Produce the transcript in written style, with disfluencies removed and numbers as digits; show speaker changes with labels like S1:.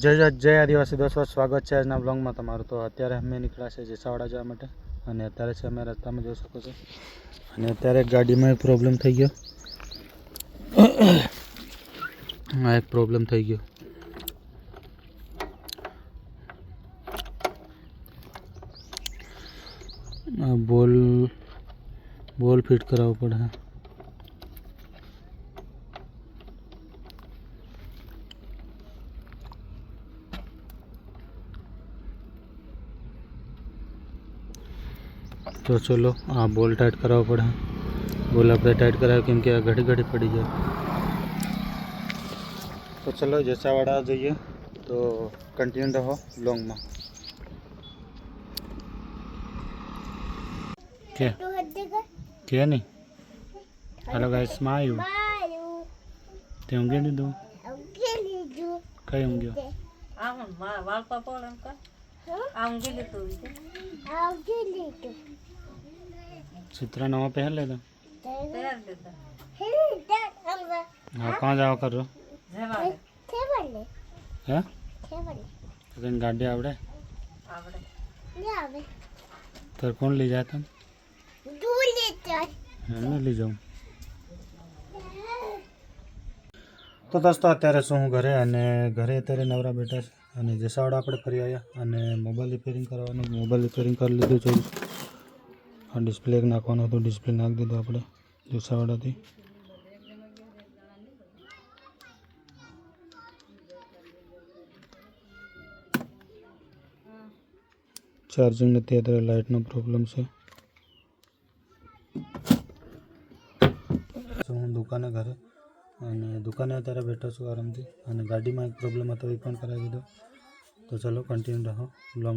S1: જય આદિવાસી દોસ્તો, સ્વાગત છે આજના બ્લોગમાં તમારું। તો અત્યારે અમે નીકળ્યા છે જેસાવાડા જવા માટે અને અત્યારે છે અમે રસ્તામાં જોઈ શકો છો અને અત્યારે ગાડીમાં એક પ્રોબ્લેમ થઈ ગયો। આ એક પ્રોબ્લેમ થઈ ગયો। આ બોલ ફિટ કરાવવો પડે। तो चलो आ बोल टाइट कराव पड़े। बोल अपने टाइट कराव केम के घड़ी घड़ी पड़ी जाए। तो चलो जेसावाड़ा जाइए, तो कंटिन्यू रहो ब्लॉग में। क्या नहीं हेलो गाइस में आयु ते ऊँगे लीधु कई ऊँग्यो चित्रा नवा पहन लेता। हाँ कहाँ जाओ कर रो है तो गाड़ी आवड़े तर कौन ले जाए तुम मैं ले जाऊँ। तो दोस्तों अत्यारे शू हूँ घरे अने घरे अत्यारे नवरा बेठा छे अने जेसावाड़ा आपणे फरी आव्या अने मोबाइल रिपेरिंग करवानुं मोबाइल रिपेरिंग कर लीधुं छे। आ डिस्प्ले नाखवानुं हतुं डिस्प्ले नाखी दीधुं आपणे जेसावाड़ाथी। चार्जिंग नथी अत्यारे लाइटनो प्रॉब्लम छे। हूँ दुकाने घरे અને દુકાને અત્યારે બેઠો છું આરામથી અને ગાડીમાં એક પ્રોબ્લેમ હતો એ પણ કરાવી દીધો। તો ચલો કન્ટિન્યુ રહો બ્લોગ।